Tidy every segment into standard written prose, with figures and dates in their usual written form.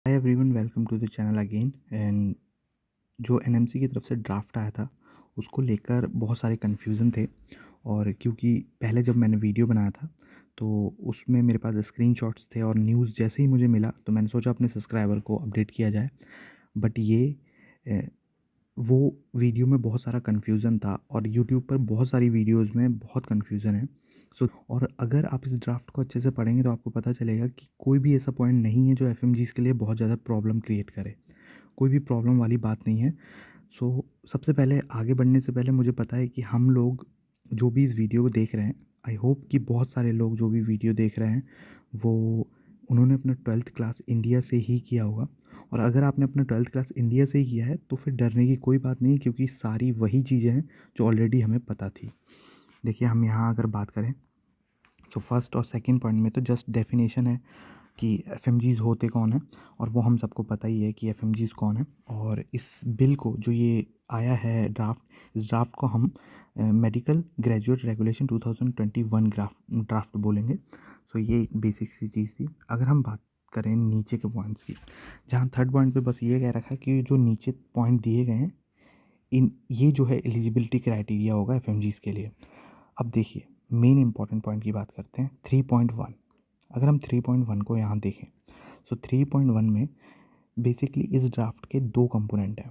Hi everyone, welcome to the channel again. And जो NMC की तरफ से ड्राफ्ट आया था उसको लेकर बहुत सारे कन्फ्यूज़न थे। और क्योंकि पहले जब मैंने वीडियो बनाया था तो उसमें मेरे पास स्क्रीनशॉट्स थे और न्यूज़ जैसे ही मुझे मिला तो मैंने सोचा अपने सब्सक्राइबर को अपडेट किया जाए। बट ये अ, वो वीडियो में बहुत सारा कन्फ्यूज़न था और यूट्यूब पर बहुत सारी वीडियोज़ में बहुत कन्फ्यूज़न है। और अगर आप इस ड्राफ्ट को अच्छे से पढ़ेंगे तो आपको पता चलेगा कि कोई भी ऐसा पॉइंट नहीं है जो एफएमजीज़ के लिए बहुत ज़्यादा प्रॉब्लम क्रिएट करे। कोई भी प्रॉब्लम वाली बात नहीं है। सबसे पहले आगे बढ़ने से पहले मुझे पता है कि हम लोग जो भी इस वीडियो को देख रहे हैं, आई होप कि बहुत सारे लोग जो भी वीडियो देख रहे हैं वो उन्होंने अपना 12th क्लास इंडिया से ही किया होगा। और अगर आपने अपना 12th क्लास इंडिया से ही किया है तो फिर डरने की कोई बात नहीं है, क्योंकि सारी वही चीज़ें हैं जो ऑलरेडी हमें पता थी। देखिए, हम यहाँ अगर बात करें तो फर्स्ट और सेकंड पॉइंट में तो जस्ट डेफिनेशन है कि एफएमजीज़ होते कौन हैं, और वो हम सबको पता ही है कि एफएमजीज़ कौन है। और इस बिल को जो ये आया है ड्राफ्ट, इस ड्राफ्ट को हम मेडिकल ग्रेजुएट रेगुलेशन 2021 ड्राफ्ट बोलेंगे। ये एक बेसिक सी चीज़ थी। अगर हम बात करें नीचे के पॉइंट्स की, जहाँ थर्ड पॉइंट पे बस ये कह रखा है कि जो नीचे पॉइंट दिए गए हैं इन ये जो है एलिजिबिलिटी क्राइटेरिया होगा एफएमजीज़ के लिए। अब देखिए, मेन इंपॉर्टेंट पॉइंट की बात करते हैं 3.1। अगर हम 3.1 को यहाँ देखें 3.1 में बेसिकली इस ड्राफ्ट के दो कंपोनेंट हैं।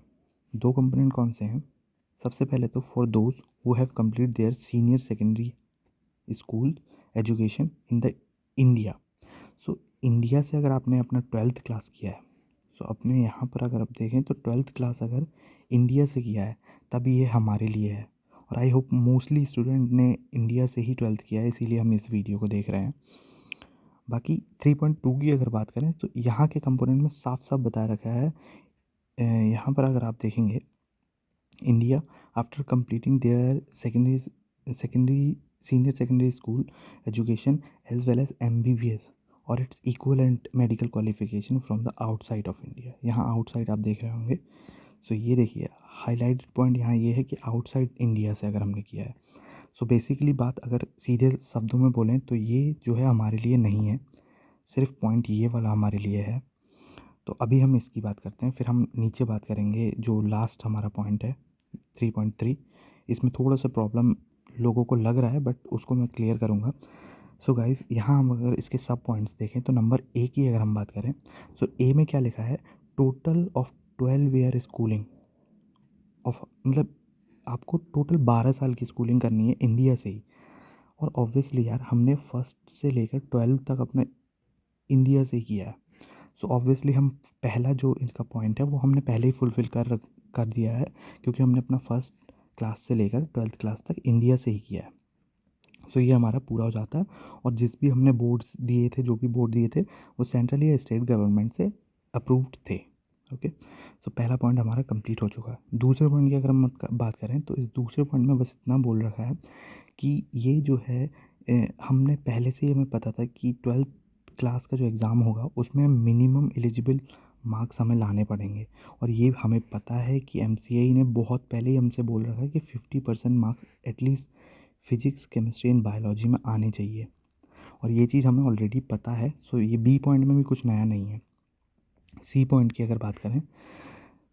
दो कंपोनेंट कौन से हैं? सबसे पहले तो for those who have complete their senior secondary school education in the India. India से अगर आपने अपना 12th क्लास किया है, अपने यहाँ पर अगर आप देखें तो 12th क्लास अगर इंडिया से किया है तभी ये हमारे लिए है। और आई होप मोस्टली स्टूडेंट ने इंडिया से ही 12th किया है, इसीलिए हम इस वीडियो को देख रहे हैं। बाकी 3.2 की अगर बात करें तो यहाँ के कंपोनेंट में साफ साफ बता रखा है। यहाँ पर अगर आप देखेंगे, India after completing their secondary senior secondary school education as well as MBBS और it's equivalent medical qualification from the outside of India. यहाँ आउटसाइड आप देख रहे होंगे। ये देखिए, हाईलाइटेड पॉइंट यहाँ ये है कि आउटसाइड इंडिया से अगर हमने किया है। बेसिकली बात अगर सीधे शब्दों में बोलें तो ये जो है हमारे लिए नहीं है, सिर्फ पॉइंट ये वाला हमारे लिए है। तो अभी हम इसकी बात करते हैं, फिर हम नीचे बात करेंगे जो लास्ट हमारा पॉइंट है 3.3। इसमें थोड़ा सा प्रॉब्लम लोगों को लग रहा है बट उसको मैं क्लियर करूँगा। गाइस, यहाँ हम अगर इसके सब पॉइंट्स देखें तो नंबर ए की अगर हम बात करें ए में क्या लिखा है? Total of 12 year schooling of, मतलब आपको टोटल 12 साल की स्कूलिंग करनी है इंडिया से ही। और ऑब्वियसली यार, हमने फर्स्ट से लेकर 12 तक अपना इंडिया से ही किया है। ऑब्वियसली हम पहला जो इनका पॉइंट है वो हमने पहले ही फुलफ़िल कर दिया है, क्योंकि हमने अपना फर्स्ट क्लास से लेकर 12th क्लास तक इंडिया से ही किया है। ये हमारा पूरा हो जाता है। और जिस भी हमने बोर्ड्स दिए थे, जो भी बोर्ड दिए थे, वो सेंट्रल या स्टेट गवर्नमेंट से अप्रूव्ड थे। ओके, पहला पॉइंट हमारा कंप्लीट हो चुका है। दूसरे पॉइंट की अगर हम बात करें तो इस दूसरे पॉइंट में बस इतना बोल रखा है कि ये जो है हमने पहले से ही हमें पता था कि 12th क्लास का जो एग्ज़ाम होगा उसमें मिनिमम एलिजिबल मार्क्स हमें लाने पड़ेंगे। और ये हमें पता है कि एमसीआई ने बहुत पहले ही हमसे बोल रखा है कि 50% marks at least physics chemistry and biology में आने चाहिए। और ये चीज़ हमें ऑलरेडी पता है। ये बी पॉइंट में भी कुछ नया नहीं है। सी पॉइंट की अगर बात करें,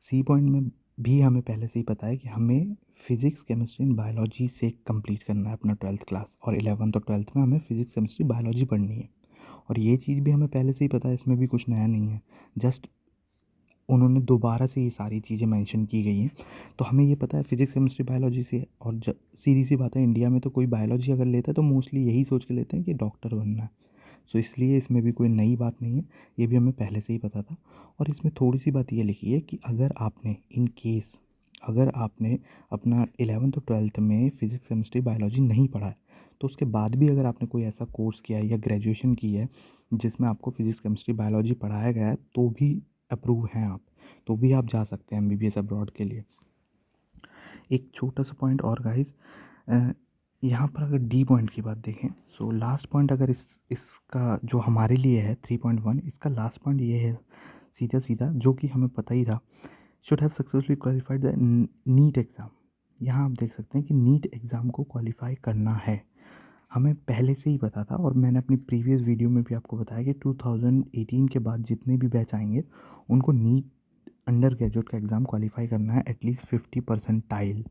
सी पॉइंट में भी हमें पहले से ही पता है कि हमें फिजिक्स केमिस्ट्री एंड बायोलॉजी से कंप्लीट करना है अपना 12th क्लास, और 11th और 12th में हमें फिजिक्स केमिस्ट्री बायोलॉजी पढ़नी है। और ये चीज़ भी हमें पहले से ही पता है, इसमें भी कुछ नया नहीं है। जस्ट उन्होंने दोबारा से ये सारी चीज़ें मेंशन की गई हैं। तो हमें ये पता है फिजिक्स केमिस्ट्री बायोलॉजी से। और सीधी सी बात है, इंडिया में तो कोई बायोलॉजी अगर लेता है तो मोस्टली यही सोच के लेते हैं कि डॉक्टर बनना है। इसलिए इसमें भी कोई नई बात नहीं है, ये भी हमें पहले से ही पता था। और इसमें थोड़ी सी बात ये लिखी है कि अगर आपने इन केस अगर आपने अपना 11th और 12th में फिजिक्स केमिस्ट्री बायोलॉजी नहीं पढ़ा है, तो उसके बाद भी अगर आपने कोई ऐसा कोर्स किया है या ग्रेजुएशन की है जिसमें आपको फिजिक्स केमिस्ट्री बायोलॉजी पढ़ाया गया है, तो भी अप्रूव हैं आप, तो भी आप जा सकते हैं एमबीबीएस अब्रॉड के लिए। एक छोटा सा पॉइंट और गाइस, यहाँ पर अगर डी पॉइंट की बात देखें, लास्ट पॉइंट अगर इसका जो हमारे लिए है 3.1, इसका लास्ट पॉइंट ये है सीधा सीधा, जो कि हमें पता ही था, should have successfully qualified the NEET exam. यहाँ आप देख सकते हैं कि नीट एग्ज़ाम को क्वालिफाई करना है। हमें पहले से ही पता था और मैंने अपनी प्रीवियस वीडियो में भी आपको बताया कि 2018 के बाद जितने भी बैच आएंगे उनको नीट अंडर ग्रेजुएट का एग्ज़ाम क्वालिफाई करना है एटलीस्ट 50 परसेंटाइल।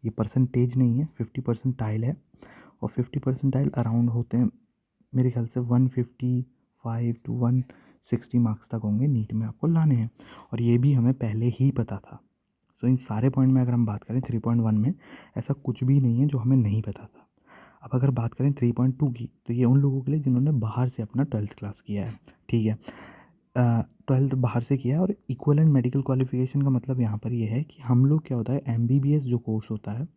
ये परसेंटेज नहीं है, 50 परसेंटाइल है। और 50 परसेंटाइल अराउंड होते हैं मेरे ख्याल से 155 to 160 मार्क्स तक होंगे नीट में आपको लाने हैं, और ये भी हमें पहले ही पता था। सो इन सारे पॉइंट में अगर हम बात करें 3.1 में ऐसा कुछ भी नहीं है जो हमें नहीं पता था। अब अगर बात करें 3.2 की, तो ये उन लोगों के लिए जिन्होंने बाहर से अपना 12th क्लास किया है, ठीक है। 12th बाहर से किया है, और इक्वलेंट मेडिकल क्वालिफिकेशन का मतलब यहाँ पर ये है कि हम लोग क्या होता है, एमबीबीएस जो कोर्स होता है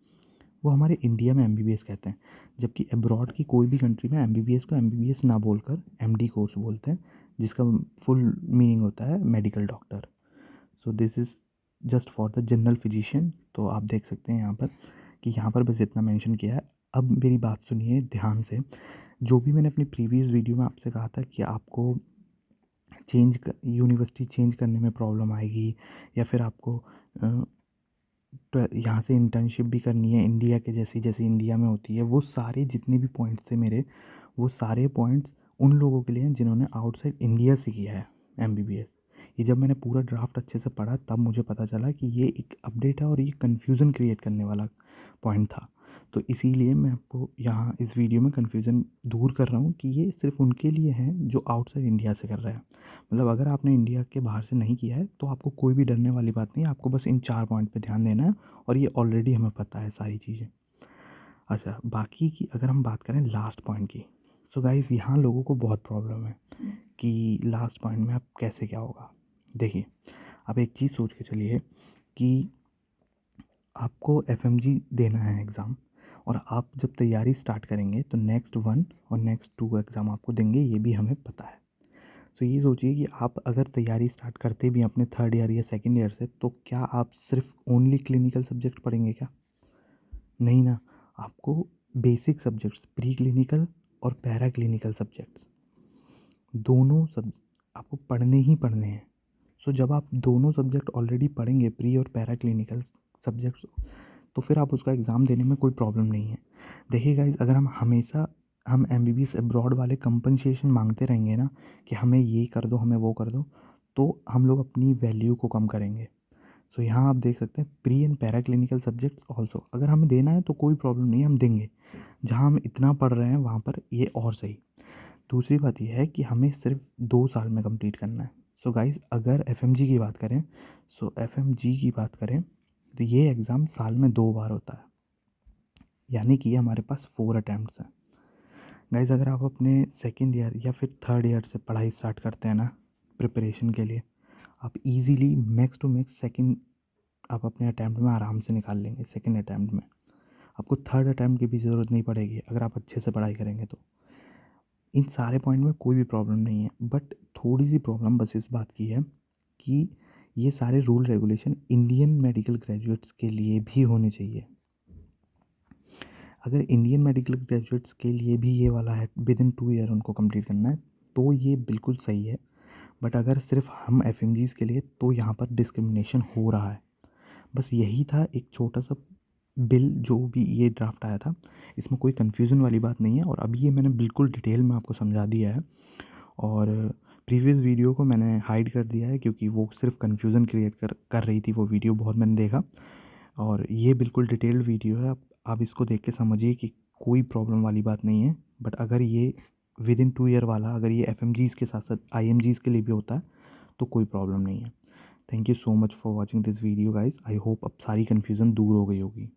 वो हमारे इंडिया में एमबीबीएस कहते हैं, जबकि अब्रॉड की कोई भी कंट्री में एमबीबीएस को एमबीबीएस ना बोलकर एमडी कोर्स बोलते हैं, जिसका फुल मीनिंग होता है medical doctor. So this is just for the general physician. तो आप देख सकते हैं यहाँ पर कि यहाँ पर बस इतना मेंशन किया है। अब मेरी बात सुनिए ध्यान से। जो भी मैंने अपनी प्रीवियस वीडियो में आपसे कहा था कि आपको यूनिवर्सिटी चेंज करने में प्रॉब्लम आएगी, या फिर आपको यहाँ से इंटर्नशिप भी करनी है इंडिया के जैसी जैसे इंडिया में होती है, वो सारे जितने भी पॉइंट्स थे मेरे, वो सारे पॉइंट्स उन लोगों के लिए हैं जिन्होंने आउटसाइड इंडिया से किया है एमबीबीएस। ये जब मैंने पूरा ड्राफ्ट अच्छे से पढ़ा तब मुझे पता चला कि ये एक अपडेट है और ये कन्फ्यूज़न क्रिएट करने वाला पॉइंट था। तो इसीलिए मैं आपको यहाँ इस वीडियो में कन्फ्यूज़न दूर कर रहा हूँ कि ये सिर्फ उनके लिए हैं जो आउटसाइड इंडिया से कर रहे हैं। मतलब अगर आपने इंडिया के बाहर से नहीं किया है तो आपको कोई भी डरने वाली बात नहीं है, आपको बस इन 4 पॉइंट पे ध्यान देना है, और ये ऑलरेडी हमें पता है सारी चीज़ें। अच्छा, बाकी की अगर हम बात करें लास्ट पॉइंट की, सो गाइस यहाँ लोगों को बहुत प्रॉब्लम है कि लास्ट पॉइंट में अब कैसे क्या होगा। देखिए, आप एक चीज़ सोच के चलिए कि आपको एफएमजी देना है एग्ज़ाम, और आप जब तैयारी स्टार्ट करेंगे तो नेक्स्ट 1 और नेक्स्ट 2 एग्ज़ाम आपको देंगे, ये भी हमें पता है। तो ये सोचिए कि आप अगर तैयारी स्टार्ट करते भी हैं अपने 3rd ईयर या 2nd ईयर से, तो क्या आप सिर्फ ओनली क्लिनिकल सब्जेक्ट पढ़ेंगे क्या? नहीं ना। आपको बेसिक सब्जेक्ट्स प्री क्लिनिकल और पैरा क्लिनिकल सब्जेक्ट्स दोनों सब आपको पढ़ने ही पढ़ने हैं। सो जब आप दोनों सब्जेक्ट ऑलरेडी पढ़ेंगे, प्री और पैरा क्लिनिकल सब्जेक्ट्स, तो फिर आप उसका एग्ज़ाम देने में कोई प्रॉब्लम नहीं है। देखिए गाइज़, अगर हम हमेशा हम एमबीबीएस अब्रॉड वाले कंपनसेशन मांगते रहेंगे ना कि हमें ये कर दो, हमें वो कर दो, तो हम लोग अपनी वैल्यू को कम करेंगे। सो यहाँ आप देख सकते हैं pre and para clinical subjects also अगर हमें देना है तो कोई प्रॉब्लम नहीं है, हम देंगे। जहाँ हम इतना पढ़ रहे हैं वहाँ पर ये और सही। दूसरी बात ये है कि हमें सिर्फ 2 साल में कंप्लीट करना है। सो गाइज़, अगर एफएमजी की बात करें, सो एफएमजी की बात करें तो ये एग्ज़ाम साल में 2 बार होता है, यानी कि हमारे पास 4 अटैम्प्ट्स हैं। गाइज़, अगर आप अपने 2nd ईयर या फिर 3rd ईयर से पढ़ाई स्टार्ट करते हैं ना प्रिपरेशन के लिए, आप easily max to max 2nd आप अपने अटैम्प्ट में आराम से निकाल लेंगे। 2nd अटैम्प्ट में आपको 3rd अटैम्प्ट की भी ज़रूरत नहीं पड़ेगी अगर आप अच्छे से पढ़ाई करेंगे तो। इन सारे पॉइंट में कोई भी प्रॉब्लम नहीं है, बट थोड़ी सी प्रॉब्लम बस इस बात की है कि ये सारे rule regulation Indian medical graduates के लिए भी होने चाहिए। अगर इंडियन मेडिकल ग्रेजुएट्स के लिए भी ये वाला है विदिन 2 ईयर उनको कंप्लीट करना है, तो ये बिल्कुल सही है। बट अगर सिर्फ हम एफएमजीज़ के लिए, तो यहाँ पर डिस्क्रिमिनेशन हो रहा है। बस यही था एक छोटा सा बिल जो भी ये ड्राफ्ट आया था, इसमें कोई कन्फ्यूज़न वाली बात नहीं है, और अभी ये मैंने बिल्कुल डिटेल में आपको समझा दिया है। और प्रीवियस वीडियो को मैंने हाइड कर दिया है क्योंकि वो सिर्फ कन्फ्यूज़न क्रिएट कर रही थी, वो वीडियो बहुत मैंने देखा। और ये बिल्कुल डिटेल्ड वीडियो है, आप इसको देख के समझिए कि कोई प्रॉब्लम वाली बात नहीं है। बट अगर ये विदिन 2 ईयर वाला अगर ये एफएमजीज़ के साथ साथ आईएमजीज़ के लिए भी होता है तो कोई प्रॉब्लम नहीं है। Thank you so much for watching this video guys. I hope अब सारी कन्फ्यूज़न दूर हो गई होगी।